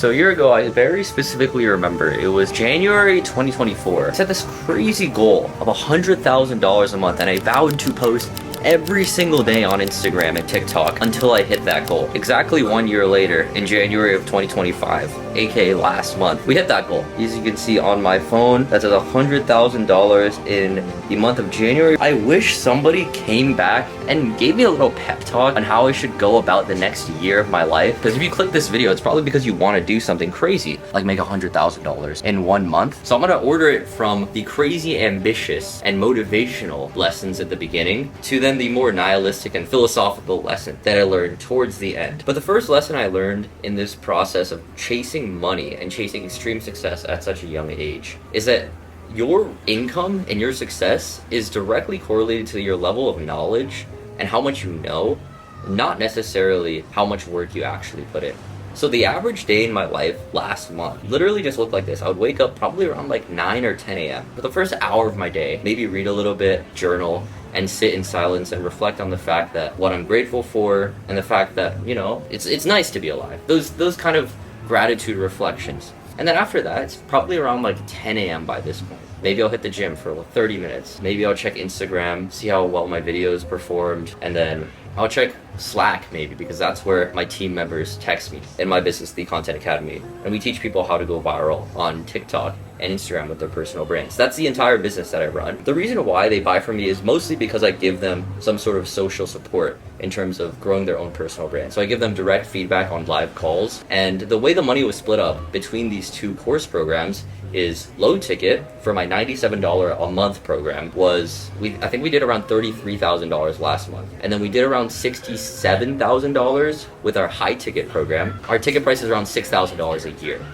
So a year ago, I very specifically remember it was January 2024. I set this crazy goal of $100,000 a month, and I vowed to post every single day on Instagram and TikTok until I hit that goal. Exactly 1 year later, in January of 2025, aka last month, we hit that goal. As you can see on my phone, that's at $100,000 in the month of January. I wish somebody came back and gave me a little pep talk on how I should go about the next year of my life. Because if you click this video, it's probably because you want to do something crazy, like make $100,000 in 1 month. So I'm gonna order it from the crazy ambitious and motivational lessons at the beginning to then the more nihilistic and philosophical lesson that I learned towards the end. But the first lesson I learned in this process of chasing money and chasing extreme success at such a young age is that your income and your success is directly correlated to your level of knowledge and how much you know, not necessarily how much work you actually put in. So the average day in my life last month literally just looked like this. I would wake up probably around like 9 or 10 a.m. For the first hour of my day, maybe read a little bit, journal, and sit in silence and reflect on the fact that what I'm grateful for and the fact that, you know, it's nice to be alive. Those kind of gratitude reflections. And then after that, it's probably around like 10 a.m. by this point. Maybe I'll hit the gym for like 30 minutes. Maybe I'll check Instagram, see how well my videos performed, and then I'll check Slack maybe, because that's where my team members text me in my business, The Content Academy. And we teach people how to go viral on TikTok and Instagram with their personal brands. That's the entire business that I run. The reason why they buy from me is mostly because I give them some sort of social support in terms of growing their own personal brand. So I give them direct feedback on live calls. And the way the money was split up between these two course programs is low ticket for my $97 a month program was, I think we did around $33,000 last month. And then we did around $67,000 with our high ticket program. Our ticket price is around $6,000 a year,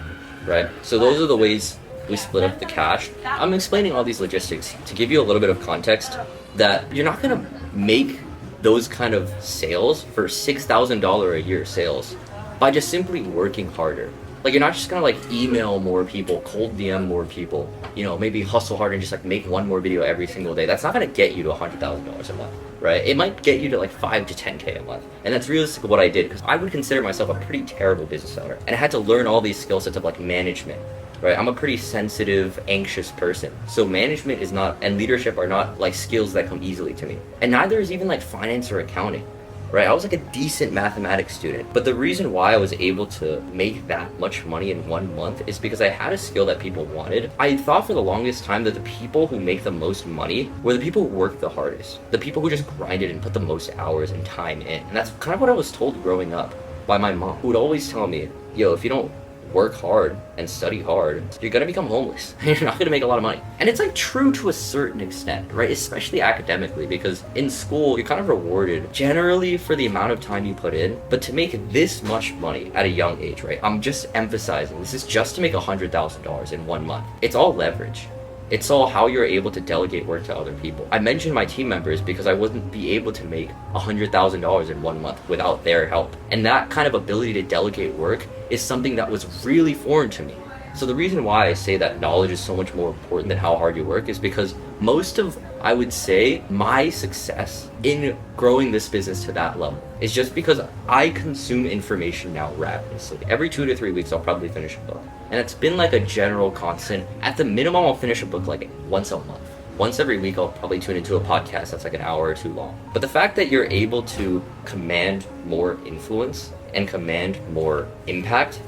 right? So those are the ways we split up the cash. I'm explaining all these logistics to give you a little bit of context that you're not gonna make those kind of sales for $6,000 a year sales by just simply working harder. Like, you're not just gonna like email more people, cold DM more people, you know, maybe hustle hard and just like make one more video every single day. That's not gonna get you to $100,000 a month, right? It might get you to like 5 to 10K a month. And that's realistically what I did, because I would consider myself a pretty terrible business owner. And I had to learn all these skill sets of like management, right? I'm a pretty sensitive, anxious person. So management is not, and leadership are not like skills that come easily to me. And neither is even like finance or accounting. Right, I was like a decent mathematics student, but the reason why I was able to make that much money in 1 month is because I had a skill that people wanted. I thought for the longest time that the people who make the most money were the people who work the hardest, the people who just grinded and put the most hours and time in. And that's kind of what I was told growing up by my mom, who would always tell me, yo, if you don't work hard and study hard, you're gonna become homeless. You're not gonna make a lot of money. And it's like true to a certain extent, right? Especially academically, because in school, you're kind of rewarded generally for the amount of time you put in, but to make this much money at a young age, right? I'm just emphasizing, this is just to make $100,000 in 1 month. It's all leverage. It's all how you're able to delegate work to other people. I mentioned my team members because I wouldn't be able to make $100,000 in 1 month without their help. And that kind of ability to delegate work is something that was really foreign to me. So the reason why I say that knowledge is so much more important than how hard you work is because most of, I would say, my success in growing this business to that level is just because I consume information now rapidly. Every 2 to 3 weeks, I'll probably finish a book. And it's been like a general constant. At the minimum, I'll finish a book like once a month. Once every week, I'll probably tune into a podcast that's like an hour or two long. But the fact that you're able to command more influence and command more impact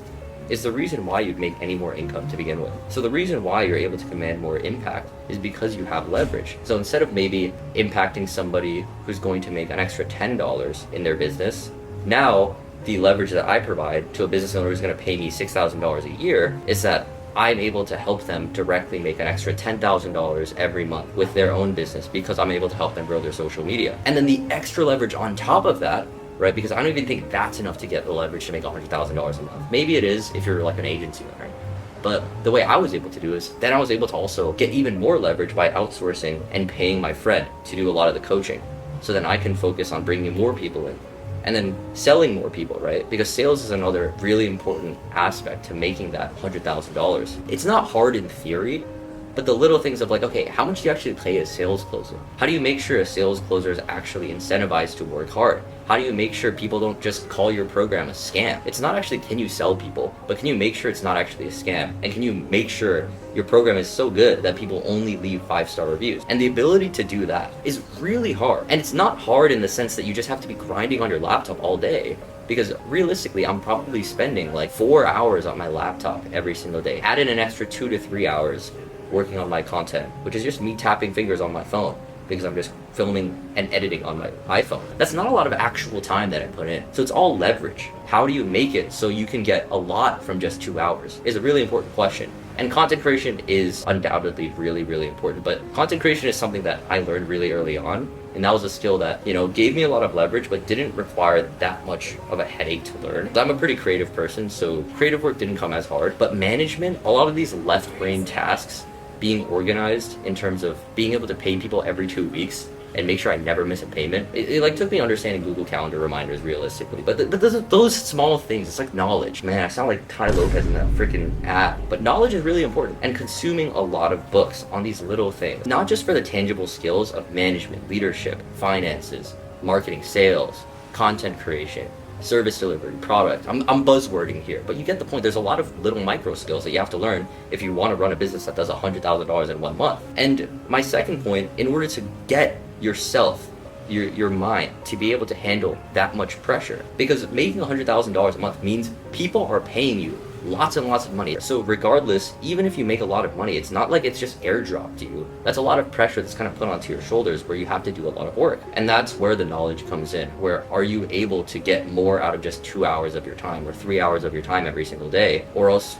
is the reason why you'd make any more income to begin with. So the reason why you're able to command more impact is because you have leverage. So instead of maybe impacting somebody who's going to make an extra $10 in their business, now the leverage that I provide to a business owner who's gonna pay me $6,000 a year is that I'm able to help them directly make an extra $10,000 every month with their own business because I'm able to help them grow their social media. And then the extra leverage on top of that, right? Because I don't even think that's enough to get the leverage to make $100,000 a month. Maybe it is if you're like an agency owner. But the way I was able to do is then I was able to also get even more leverage by outsourcing and paying my friend to do a lot of the coaching. So then I can focus on bringing more people in and then selling more people, right? Because sales is another really important aspect to making that $100,000. It's not hard in theory, But the little things of like, okay, how much do you actually pay a sales closer? How do you make sure a sales closer is actually incentivized to work hard? How do you make sure people don't just call your program a scam? It's not actually can you sell people, but can you make sure it's not actually a scam? And can you make sure your program is so good that people only leave 5-star reviews? And the ability to do that is really hard. And it's not hard in the sense that you just have to be grinding on your laptop all day. Because realistically, I'm probably spending like 4 hours on my laptop every single day. Add in an extra 2 to 3 hours working on my content, which is just me tapping fingers on my phone because I'm just filming and editing on my iPhone. That's not a lot of actual time that I put in. So it's all leverage. How do you make it so you can get a lot from just 2 hours is a really important question. And content creation is undoubtedly really, really important. But content creation is something that I learned really early on. And that was a skill that, gave me a lot of leverage, but didn't require that much of a headache to learn. I'm a pretty creative person, so creative work didn't come as hard. But management, a lot of these left brain tasks, being organized in terms of being able to pay people every 2 weeks and make sure I never miss a payment. It like took me understanding Google Calendar reminders realistically. But those small things, it's like knowledge. Man, I sound like Ty Lopez in that freaking app. But knowledge is really important. And consuming a lot of books on these little things, not just for the tangible skills of management, leadership, finances, marketing, sales, content creation, service delivery, product. I'm buzzwording here, but you get the point. There's a lot of little micro skills that you have to learn if you want to run a business that does $100,000 in 1 month. And my second point, in order to get yourself, your mind to be able to handle that much pressure, because making $100,000 a month means people are paying you lots and lots of money. So regardless, even if you make a lot of money, it's not like it's just airdropped to you. That's a lot of pressure that's kind of put onto your shoulders where you have to do a lot of work. And that's where the knowledge comes in, where are you able to get more out of just 2 hours of your time or 3 hours of your time every single day, or else,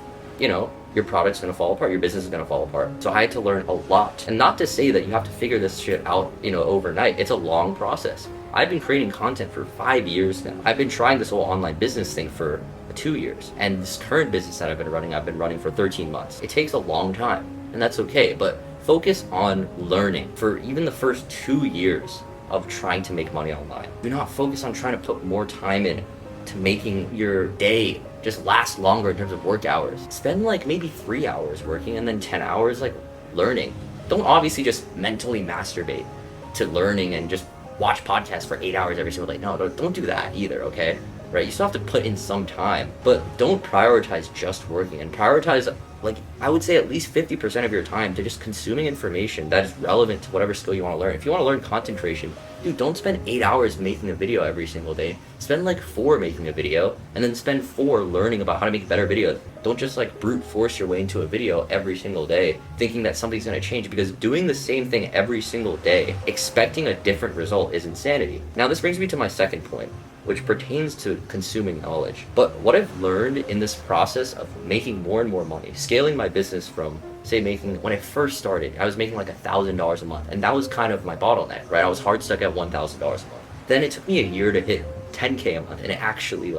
your product's gonna fall apart, your business is gonna fall apart. So I had to learn a lot. And not to say that you have to figure this shit out, overnight. It's a long process. I've been creating content for 5 years now. I've been trying this whole online business thing for 2 years. And this current business that I've been running for 13 months. It takes a long time, and that's okay. But focus on learning for even the first 2 years of trying to make money online. Do not focus on trying to put more time in to making your day just last longer in terms of work hours. Spend like maybe 3 hours working and then 10 hours like learning. Don't obviously just mentally masturbate to learning and just watch podcasts for 8 hours every single day. No, don't do that either, okay? Right? You still have to put in some time, but don't prioritize just working, and prioritize, like, I would say at least 50% of your time to just consuming information that is relevant to whatever skill you want to learn. If you want to learn content creation, dude, don't spend 8 hours making a video every single day. Spend like 4 making a video, and then spend 4 learning about how to make better videos. Don't just like brute force your way into a video every single day thinking that something's going to change, because doing the same thing every single day expecting a different result is insanity. Now this brings me to my second point, which pertains to consuming knowledge. But what I've learned in this process of making more and more money, scaling my business from, say, when I first started, I was making like $1,000 a month, and that was kind of my bottleneck, right? I was hard stuck at $1,000 a month. Then it took me a year to hit 10K a month, and it actually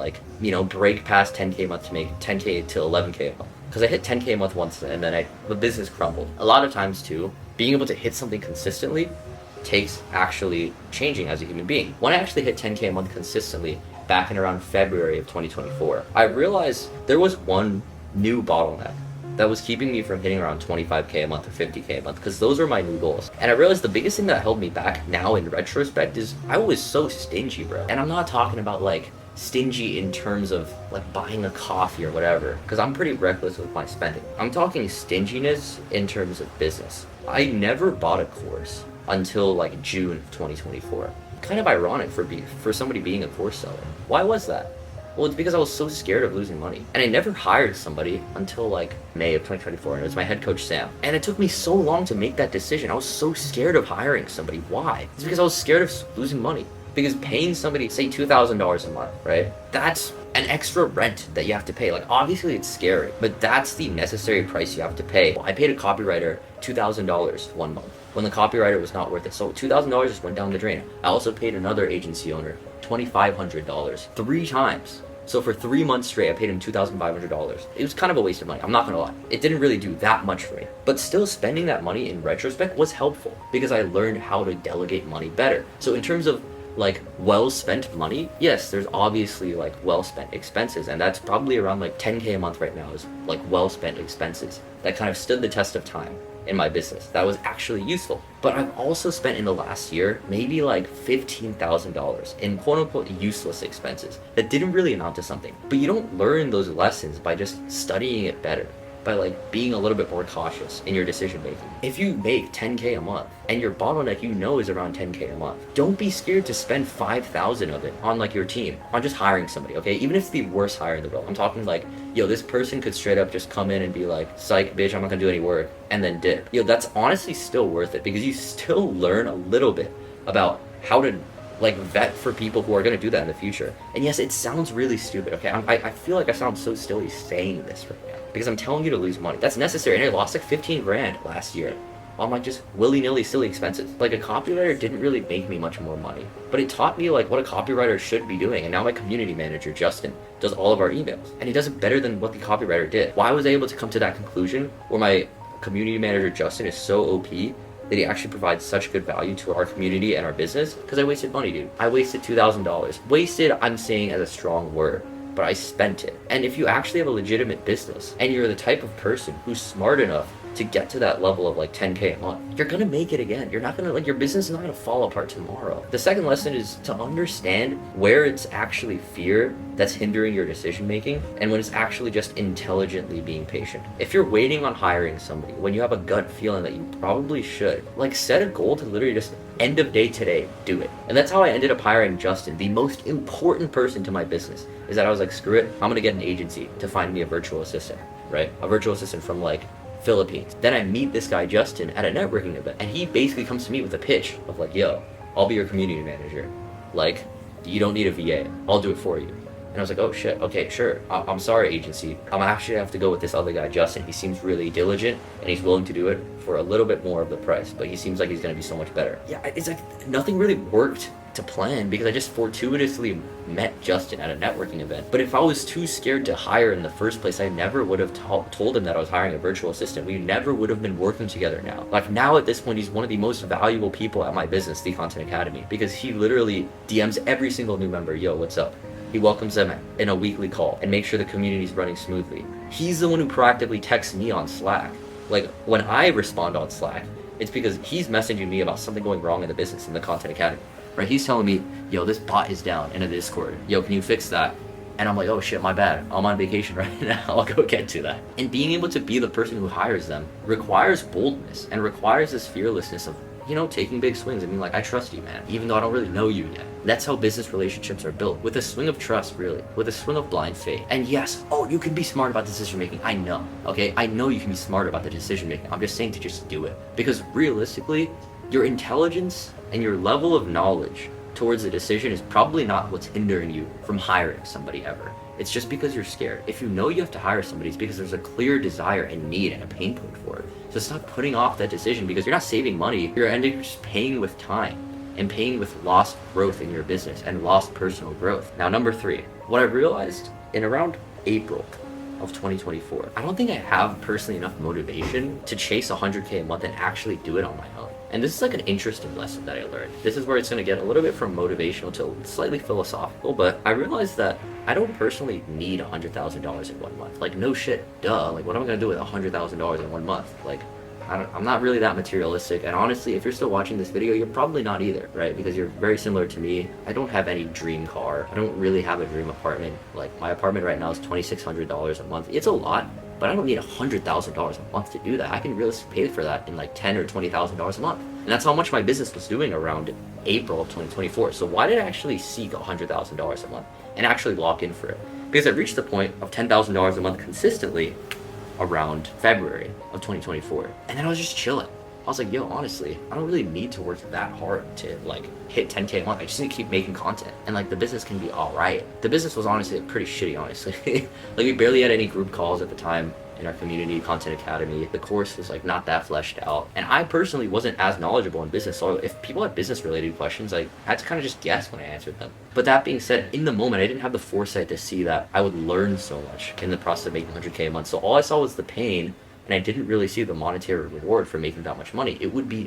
break past 10K a month to make 10K to 11K a month. Because I hit 10K a month once, and then the business crumbled. A lot of times too, being able to hit something consistently takes actually changing as a human being. When I actually hit 10K a month consistently back in around February of 2024, I realized there was one new bottleneck that was keeping me from hitting around 25K a month or 50K a month, because those were my new goals. And I realized the biggest thing that held me back now in retrospect is I was so stingy, bro. And I'm not talking about like stingy in terms of like buying a coffee or whatever, because I'm pretty reckless with my spending. I'm talking stinginess in terms of business. I never bought a course until like June of 2024. Kind of ironic for somebody being a course seller. Why was that? Well, it's because I was so scared of losing money. And I never hired somebody until like May of 2024, and it was my head coach, Sam. And it took me so long to make that decision. I was so scared of hiring somebody. Why? It's because I was scared of losing money. Because paying somebody, say $2,000 a month, right? That's an extra rent that you have to pay. Like, obviously it's scary, but that's the necessary price you have to pay. I paid a copywriter $2,000 1 month when the copywriter was not worth it. So $2,000 just went down the drain. I also paid another agency owner $2,500 3 times. So for 3 months straight, I paid him $2,500. It was kind of a waste of money, I'm not gonna lie. It didn't really do that much for me. But still, spending that money in retrospect was helpful because I learned how to delegate money better. So in terms of like well spent money, yes, there's obviously like well spent expenses, and that's probably around like 10K a month right now is like well spent expenses that kind of stood the test of time. in my business that was actually useful. But I've also spent in the last year maybe like $15,000 in quote unquote useless expenses that didn't really amount to something. But you don't learn those lessons by just studying it better, by like being a little bit more cautious in your decision making. If you make 10K a month and your bottleneck is around 10K a month, don't be scared to spend 5,000 of it on like your team, on just hiring somebody, okay? Even if it's the worst hire in the world. I'm talking like, yo, this person could straight up just come in and be like, psych, bitch, I'm not gonna do any work, and then dip. Yo, that's honestly still worth it because you still learn a little bit about how to like vet for people who are going to do that in the future. And yes, it sounds really stupid, okay? I feel like I sound so silly saying this right now because I'm telling you to lose money. That's necessary. And I lost like 15 grand last year on like just willy-nilly silly expenses. Like a copywriter didn't really make me much more money, but it taught me like what a copywriter should be doing. And now my community manager, Justin, does all of our emails and he does it better than what the copywriter did. Why was I able to come to that conclusion where my community manager, Justin, is so OP that he actually provides such good value to our community and our business? Because I wasted money, dude. I wasted $2,000. Wasted, I'm saying as a strong word, but I spent it. And if you actually have a legitimate business and you're the type of person who's smart enough to get to that level of like 10K a month, you're gonna make it again. You're not gonna like, your business is not gonna fall apart tomorrow. The second lesson is to understand where it's actually fear that's hindering your decision making and when it's actually just intelligently being patient. If you're waiting on hiring somebody, when you have a gut feeling that you probably should, like set a goal to literally just end of day today, do it. And that's how I ended up hiring Justin. The most important person to my business is that I was like, screw it, I'm gonna get an agency to find me a virtual assistant, right? A virtual assistant from like Philippines. Then I meet this guy Justin at a networking event and he basically comes to me with a pitch of like, yo, I'll be your community manager. Like, you don't need a VA, I'll do it for you. And I was like, oh shit, okay, sure. I'm sorry, agency. I'm actually have to go with this other guy, Justin. He seems really diligent and he's willing to do it for a little bit more of the price, but he seems like he's gonna be so much better. Yeah, it's like nothing really worked to plan because I just fortuitously met Justin at a networking event. But if I was too scared to hire in the first place, I never would have told him that I was hiring a virtual assistant. We never would have been working together now. Like now at this point, he's one of the most valuable people at my business, The Content Academy, because he literally DMs every single new member, yo, what's up? He welcomes them in a weekly call and makes sure the community is running smoothly. He's the one who proactively texts me on Slack. Like when I respond on Slack, it's because he's messaging me about something going wrong in the business in the Content Academy. Right? He's telling me, yo, this bot is down in a Discord. Yo, can you fix that? And I'm like, oh shit, my bad. I'm on vacation right now. I'll go get to that. And being able to be the person who hires them requires boldness and requires this fearlessness of, you know, taking big swings and being like, I trust you, man, even though I don't really know you yet. That's how business relationships are built, with a swing of trust, really, with a swing of blind faith. And yes, oh, you can be smart about decision making. I know, okay? I know you can be smart about the decision making. I'm just saying to just do it. Because realistically, your intelligence and your level of knowledge towards the decision is probably not what's hindering you from hiring somebody ever. It's just because you're scared. If you know you have to hire somebody, it's because there's a clear desire and need and a pain point for it. So stop putting off that decision because you're not saving money. You're ending up just paying with time and paying with lost growth in your business and lost personal growth. Now, number 3, what I realized in around April of 2024, I don't think I have personally enough motivation to chase 100K a month and actually do it on my own. And this is like an interesting lesson that I learned. This is where it's going to get a little bit from motivational to slightly philosophical, but I realized that I don't personally need $100,000 in 1 month. Like, no shit, duh. Like, what am I going to do with $100,000 in 1 month? Like, I'm not really that materialistic, and honestly, if you're still watching this video, you're probably not either, right? Because you're very similar to me. I don't have any dream car. I don't really have a dream apartment. Like, my apartment right now is $2,600 a month. It's a lot, but I don't need $100,000 a month to do that. I can realistically pay for that in like $10,000 or $20,000 a month. And that's how much my business was doing around April of 2024. So why did I actually seek $100,000 a month and actually lock in for it? Because I reached the point of $10,000 a month consistently around February of 2024. And then I was just chilling. I was like, yo, honestly, I don't really need to work that hard to like hit 10K a month. I just need to keep making content and like the business can be all right. The business was honestly pretty shitty, honestly. Like we barely had any group calls at the time in our community Content Academy. The course was like not that fleshed out. And I personally wasn't as knowledgeable in business. So if people had business related questions, I had to kind of just guess when I answered them. But that being said, in the moment, I didn't have the foresight to see that I would learn so much in the process of making 100K a month. So all I saw was the pain, and I didn't really see the monetary reward for making that much money.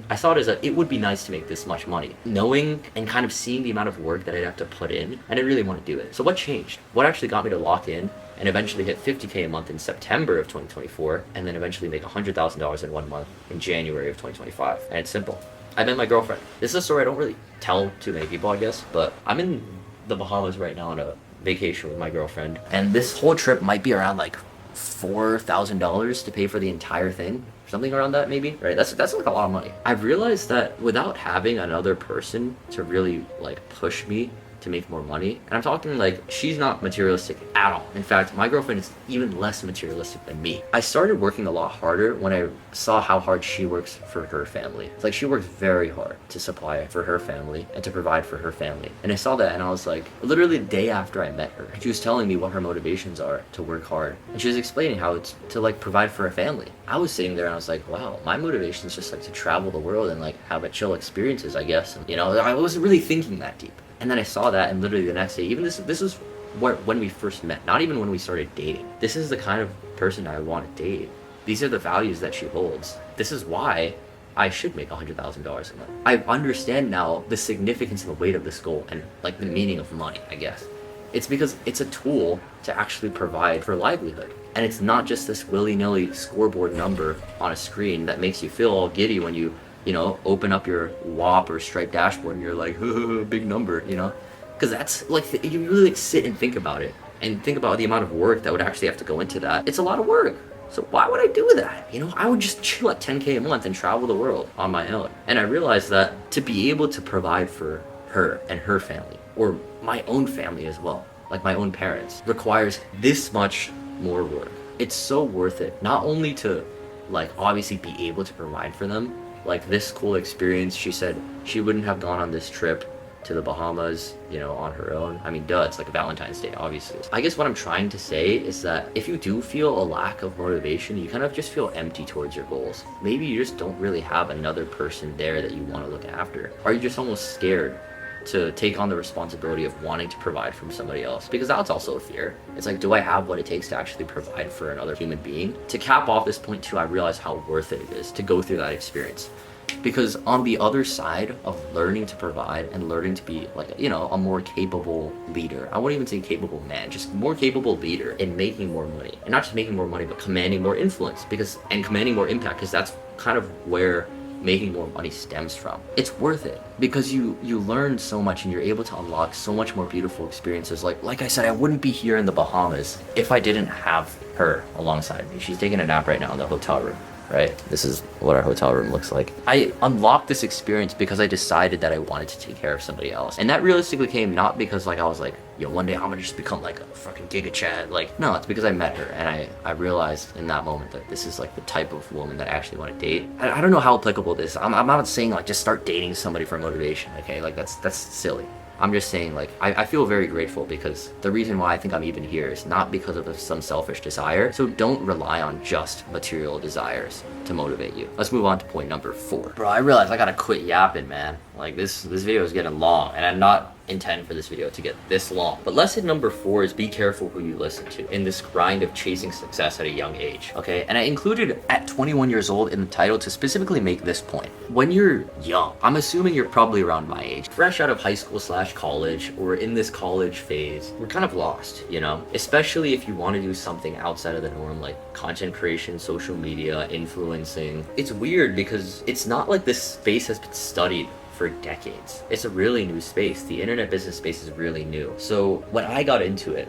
I saw it as it would be nice to make this much money. Knowing and kind of seeing the amount of work that I'd have to put in, I didn't really want to do it. So what changed? What actually got me to lock in and eventually hit 50K a month in September of 2024, and then eventually make $100,000 in 1 month in January of 2025. And it's simple. I met my girlfriend. This is a story I don't really tell too many people, I guess, but I'm in the Bahamas right now on a vacation with my girlfriend, and this whole trip might be around like $4,000 to pay for the entire thing, something around that maybe, right? That's like a lot of money. I've realized that without having another person to really like push me to make more money, and I'm talking like she's not materialistic at all. In fact, my girlfriend is even less materialistic than me. I started working a lot harder when I saw how hard she works for her family. It's like she works very hard to supply for her family and to provide for her family. And I saw that and I was like, literally the day after I met her, she was telling me what her motivations are to work hard. And she was explaining how it's to like provide for a family. I was sitting there and I was like, wow, my motivation is just like to travel the world and like have a chill experiences, I guess. And, you know, I wasn't really thinking that deep. And then I saw that, and literally the next day, even this is when we first met, not even when we started dating. This is the kind of person I want to date. These are the values that she holds. This is why I should make $100,000 a month. I understand now the significance and the weight of this goal and like the meaning of money, I guess. It's because it's a tool to actually provide for livelihood. And it's not just this willy-nilly scoreboard number on a screen that makes you feel all giddy when you know, open up your WAP or Stripe dashboard and you're like, big number, you know? Because that's like, you really like sit and think about it and think about the amount of work that would actually have to go into that. It's a lot of work. So why would I do that? You know, I would just chill at 10K a month and travel the world on my own. And I realized that to be able to provide for her and her family, or my own family as well, like my own parents, requires this much more work. It's so worth it. Not only to like obviously be able to provide for them, like this cool experience. She said she wouldn't have gone on this trip to the Bahamas, you know, on her own. I mean, duh, it's like a Valentine's Day, obviously. I guess what I'm trying to say is that if you do feel a lack of motivation, you kind of just feel empty towards your goals. Maybe you just don't really have another person there that you want to look after. Or you're just almost scared to take on the responsibility of wanting to provide from somebody else, because that's also a fear. It's like, do I have what it takes to actually provide for another human being? To cap off this point too, I realize how worth it is to go through that experience. Because on the other side of learning to provide and learning to be like, you know, a more capable leader, I wouldn't even say capable man, just more capable leader in making more money. And not just making more money, but commanding more influence, and commanding more impact, because that's kind of where making more money stems from. It's worth it because you learn so much and you're able to unlock so much more beautiful experiences. Like I said, I wouldn't be here in the Bahamas if I didn't have her alongside me. She's taking a nap right now in the hotel room. Right? This is what our hotel room looks like. I unlocked this experience because I decided that I wanted to take care of somebody else. And that realistically came not because like I was like, yo, one day I'm gonna just become like a fucking Giga Chad. Like, no, it's because I met her and I realized in that moment that this is like the type of woman that I actually want to date. I don't know how applicable this is. I'm not saying like just start dating somebody for motivation, okay? Like that's silly. I'm just saying, like, I feel very grateful because the reason why I think I'm even here is not because of some selfish desire. So don't rely on just material desires to motivate you. Let's move on to point number 4. Bro, I realized I gotta quit yapping, man. Like, this video is getting long, and I'm not intend for this video to get this long. But lesson number 4 is be careful who you listen to in this grind of chasing success at a young age, okay? And I included at 21 years old in the title to specifically make this point. When you're young, I'm assuming you're probably around my age, fresh out of high school / college, or in this college phase, we're kind of lost, you know? Especially if you want to do something outside of the norm, like content creation, social media, influencing. It's weird because it's not like this space has been studied for decades. It's a really new space. The internet business space is really new. So when I got into it,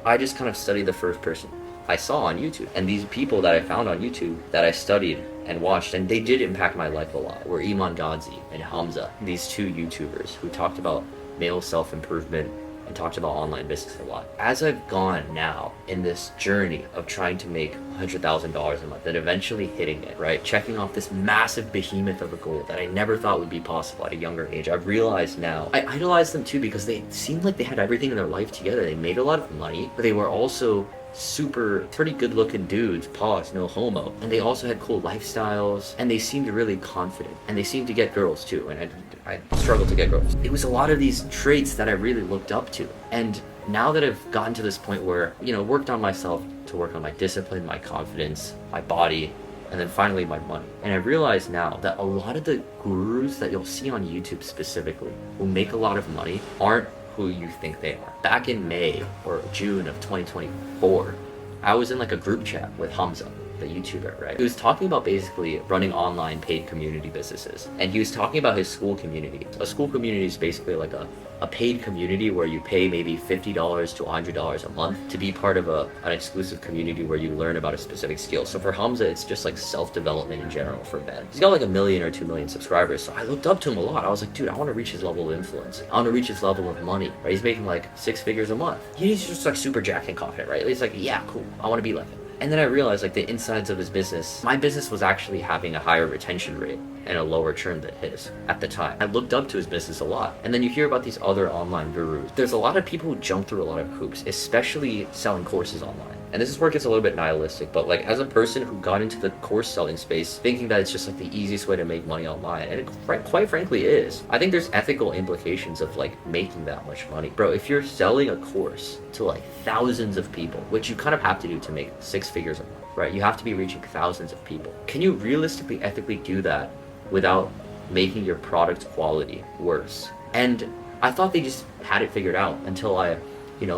I just kind of studied the first person I saw on YouTube. And these people that I found on YouTube that I studied and watched, and they did impact my life a lot, were Iman Gadzhi and Hamza, these 2 YouTubers who talked about male self-improvement and talked about online business a lot. As I've gone now in this journey of trying to make $100,000 a month and eventually hitting it, right? Checking off this massive behemoth of a goal that I never thought would be possible at a younger age. I've realized now, I idolized them too because they seemed like they had everything in their life together. They made a lot of money, but they were also pretty good looking dudes, pause, no homo. And they also had cool lifestyles and they seemed really confident and they seemed to get girls too. And I struggled to get girls. It was a lot of these traits that I really looked up to. And now that I've gotten to this point where, you know, worked on myself to work on my discipline, my confidence, my body, and then finally my money. And I realize now that a lot of the gurus that you'll see on YouTube specifically who make a lot of money aren't who you think they are. Back in May or June of 2024, I was in like a group chat with Hamza, the YouTuber, right? He was talking about basically running online paid community businesses. And he was talking about his school community. A school community is basically like a paid community where you pay maybe $50 to $100 a month to be part of an exclusive community where you learn about a specific skill. So for Hamza, it's just like self-development in general for men. He's got like 1 million or 2 million subscribers. So I looked up to him a lot. I was like, dude, I want to reach his level of influence. I want to reach his level of money, right? He's making like 6 figures a month. He's just like super jacked and confident, right? He's like, yeah, cool. I want to be like him. And then I realized like the insides of his business, my business was actually having a higher retention rate and a lower churn than his at the time. I looked up to his business a lot. And then you hear about these other online gurus. There's a lot of people who jump through a lot of hoops, especially selling courses online. And this is where it gets a little bit nihilistic, but like as a person who got into the course selling space thinking that it's just like the easiest way to make money online, and it quite frankly is, I think there's ethical implications of like making that much money. Bro, if you're selling a course to like thousands of people, which you kind of have to do to make 6 figures a month, right? You have to be reaching thousands of people. Can you realistically, ethically do that without making your product quality worse? And I thought they just had it figured out until I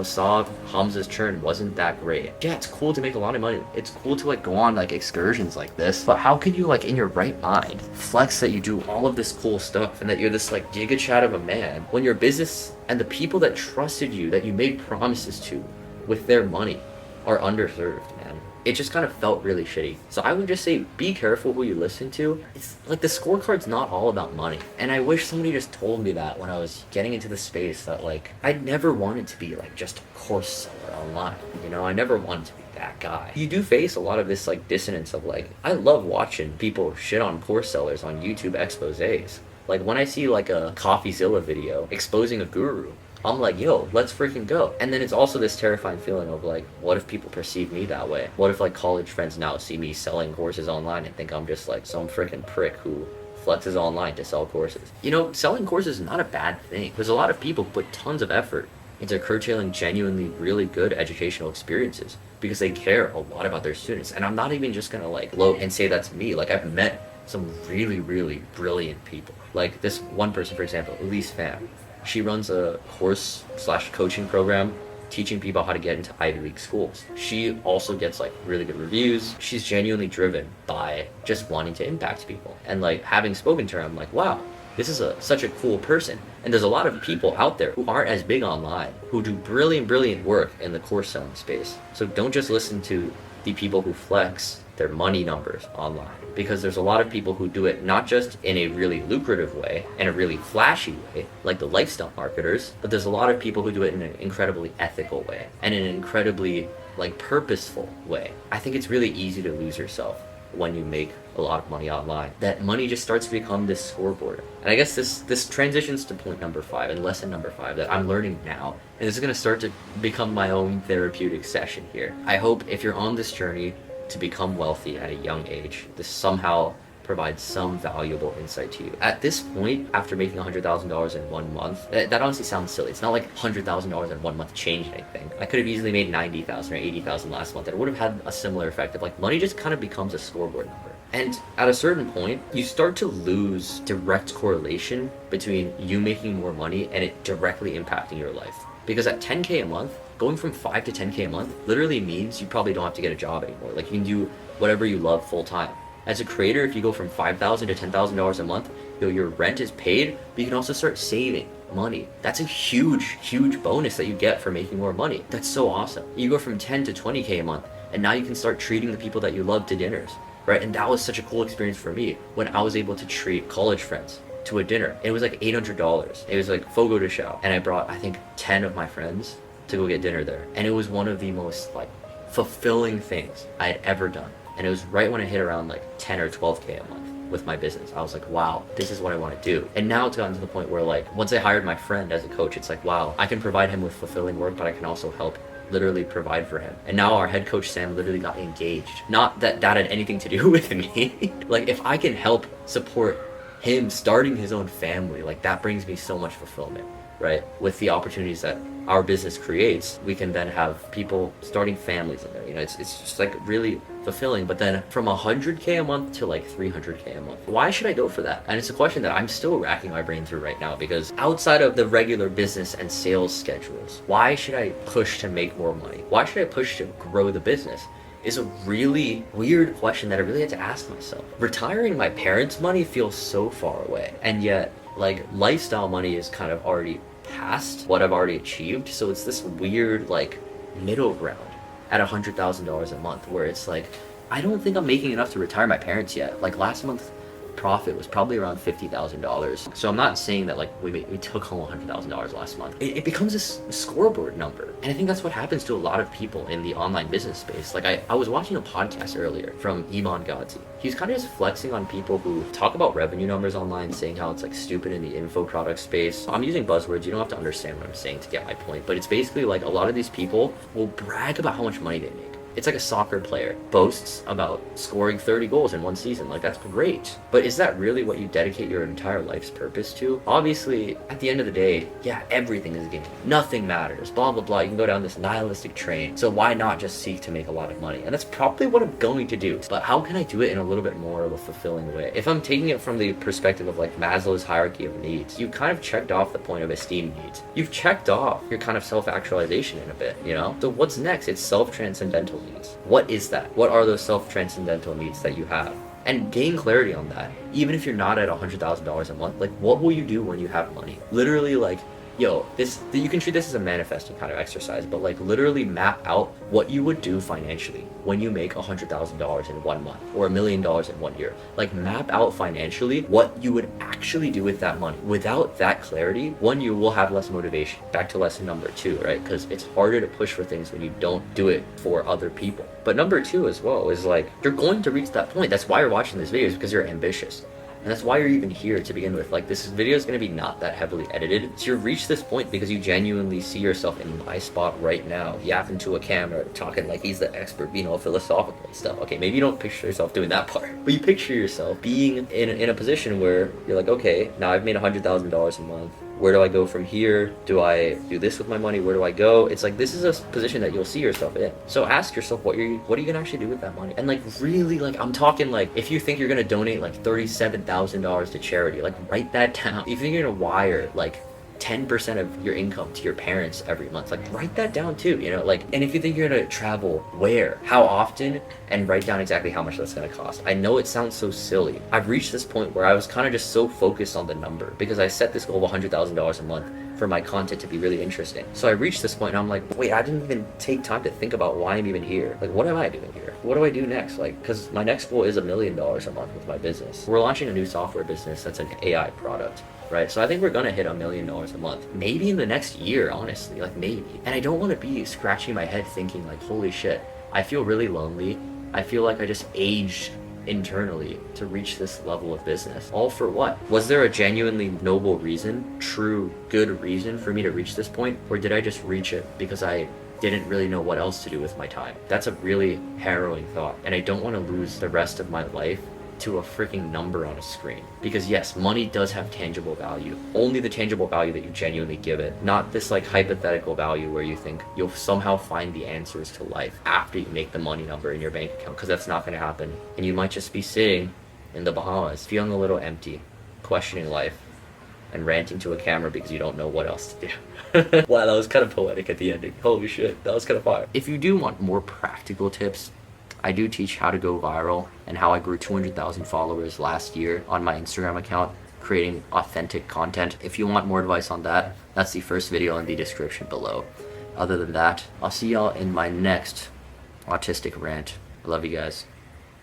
saw Hamza's churn wasn't that great. Yeah, it's cool to make a lot of money. It's cool to like go on like excursions like this, but how can you like in your right mind flex that you do all of this cool stuff and that you're this like giga chat of a man when your business and the people that trusted you, that you made promises to with their money, are underserved, man? It just kind of felt really shitty. So I would just say, be careful who you listen to. It's like the scorecard's not all about money. And I wish somebody just told me that when I was getting into the space, that like, I never wanted to be like just a course seller online. I never wanted to be that guy. You do face a lot of this like dissonance of like, I love watching people shit on course sellers on YouTube exposés. Like when I see like a CoffeeZilla video exposing a guru, I'm like, yo, let's freaking go. And then it's also this terrifying feeling of like, what if people perceive me that way? What if like college friends now see me selling courses online and think I'm just like some freaking prick who flexes online to sell courses? Selling courses is not a bad thing. There's a lot of people who put tons of effort into curtailing genuinely really good educational experiences because they care a lot about their students. And I'm not even just gonna like gloat and say that's me. Like I've met some really, really brilliant people. Like this one person, for example, Elise Pham. She runs a course/coaching program teaching people how to get into Ivy League schools. She also gets like really good reviews. She's genuinely driven by just wanting to impact people. And like having spoken to her, I'm like, wow, this is such a cool person. And there's a lot of people out there who aren't as big online, who do brilliant work in the course selling space. So don't just listen to the people who flex their money numbers online, because there's a lot of people who do it not just in a really lucrative way and a really flashy way, like the lifestyle marketers, but there's a lot of people who do it in an incredibly ethical way and in an incredibly like purposeful way. I think it's really easy to lose yourself when you make a lot of money online. That money just starts to become this scoreboard. And I guess this transitions to point number 5 and lesson number 5 that I'm learning now. And this is gonna start to become my own therapeutic session here. I hope if you're on this journey to become wealthy at a young age, this somehow provides some valuable insight to you. At this point, after making $100,000 in 1 month, that honestly sounds silly. It's not like $100,000 in 1 month changed anything. I could have easily made $90,000 or $80,000 last month, and it would have had a similar effect of like money just kind of becomes a scoreboard number. And at a certain point, you start to lose direct correlation between you making more money and it directly impacting your life. Because at 10K a month, going from 5 to 10K a month literally means you probably don't have to get a job anymore. Like you can do whatever you love full time. As a creator, if you go from $5,000 to $10,000 a month, your rent is paid, but you can also start saving money. That's a huge bonus that you get for making more money. That's so awesome. You go from 10 to 20K a month, and now you can start treating the people that you love to dinners, right? And that was such a cool experience for me when I was able to treat college friends to a dinner. It was like $800. It was like Fogo de Chao. And I brought, I think, 10 of my friends to go get dinner there. And it was one of the most like fulfilling things I had ever done. And it was right when I hit around like 10 or 12K a month with my business. I was like, wow, this is what I want to do. And now it's gotten to the point where like, once I hired my friend as a coach, it's like, wow, I can provide him with fulfilling work, but I can also help literally provide for him. And now our head coach, Sam, literally got engaged. Not that that had anything to do with me. Like if I can help support him starting his own family, like that brings me so much fulfillment. right? With the opportunities that our business creates, we can then have people starting families in there. You know, it's just like really fulfilling. But then from 100K a month to like 300K a month, why should I go for that? And it's a question that I'm still racking my brain through right now, because outside of the regular business and sales schedules, why should I push to make more money? Why should I push to grow the business? Is a really weird question that I really had to ask myself. Retiring my parents' money feels so far away, and yet like lifestyle money is kind of already past what I've already achieved. So it's this weird like middle ground at $100,000 a month, where it's like, I don't think I'm making enough to retire my parents yet. Like last month profit was probably around $50,000. So I'm not saying that like we took home $100,000 last month. It becomes this scoreboard number. And I think that's what happens to a lot of people in the online business space. Like I was watching a podcast earlier from Iman Gadzhi. He's kind of just flexing on people who talk about revenue numbers online, saying how it's like stupid in the info product space. I'm using buzzwords. You don't have to understand what I'm saying to get my point. But it's basically like a lot of these people will brag about how much money they make. It's like a soccer player boasts about scoring 30 goals in one season. Like, that's great. But is that really what you dedicate your entire life's purpose to? Obviously, at the end of the day, yeah, everything is a game. Nothing matters, blah, blah, blah. You can go down this nihilistic train. So why not just seek to make a lot of money? And that's probably what I'm going to do. But how can I do it in a little bit more of a fulfilling way? If I'm taking it from the perspective of like Maslow's hierarchy of needs, you kind of checked off the point of esteem needs. You've checked off your kind of self-actualization in a bit, you know? So what's next? It's self-transcendental needs. What is that? What are those self-transcendental needs that you have? And gain clarity on that. Even if you're not at $100,000 a month, like what will you do when you have money? Literally, like, yo, you can treat this as a manifesting kind of exercise, but like literally map out what you would do financially when you make $100,000 in 1 month or $1 million in 1 year. Like map out financially what you would actually do with that money. Without that clarity, one, you will have less motivation. Back to lesson number 2, right? Because it's harder to push for things when you don't do it for other people. But number 2 as well is like, you're going to reach that point. That's why you're watching this video, is because you're ambitious. And that's why you're even here to begin with. Like, this video is going to be not that heavily edited. So you reach this point because you genuinely see yourself in my spot right now, yapping to a camera, talking like he's the expert, being all philosophical and stuff. Okay, maybe you don't picture yourself doing that part, but you picture yourself being in a position where you're like, okay, now I've made $100,000 a month. Where do I go from here? Do I do this with my money? Where do I go? It's like, this is a position that you'll see yourself in. So ask yourself, what are you gonna actually do with that money? And like, really, like, I'm talking like, if you think you're gonna donate like $37,000 to charity, like write that down. If you think you're gonna wire like 10% of your income to your parents every month, like write that down too, you know? Like, and if you think you're gonna travel, where, how often, and write down exactly how much that's gonna cost. I know it sounds so silly. I've reached this point where I was kind of just so focused on the number because I set this goal of $100,000 a month for my content to be really interesting. So I reached this point and I'm like, wait, I didn't even take time to think about why I'm even here. Like, what am I doing here? What do I do next? Like, because my next goal is $1 million a month with my business. We're launching a new software business that's an AI product. Right? So I think we're gonna hit $1 million a month. Maybe in the next year, honestly, like maybe. And I don't wanna be scratching my head thinking like, holy shit, I feel really lonely. I feel like I just aged internally to reach this level of business. All for what? Was there a genuinely noble reason, true, good reason for me to reach this point? Or did I just reach it because I didn't really know what else to do with my time? That's a really harrowing thought. And I don't wanna lose the rest of my life to a freaking number on a screen. Because yes, money does have tangible value. Only the tangible value that you genuinely give it. Not this like hypothetical value where you think you'll somehow find the answers to life after you make the money number in your bank account, because that's not going to happen. And you might just be sitting in the Bahamas, feeling a little empty, questioning life, and ranting to a camera because you don't know what else to do. Wow, that was kind of poetic at the ending. Holy shit, that was kind of fire. If you do want more practical tips, I do teach how to go viral and how I grew 200,000 followers last year on my Instagram account, creating authentic content. If you want more advice on that, that's the first video in the description below. Other than that, I'll see y'all in my next autistic rant. I love you guys.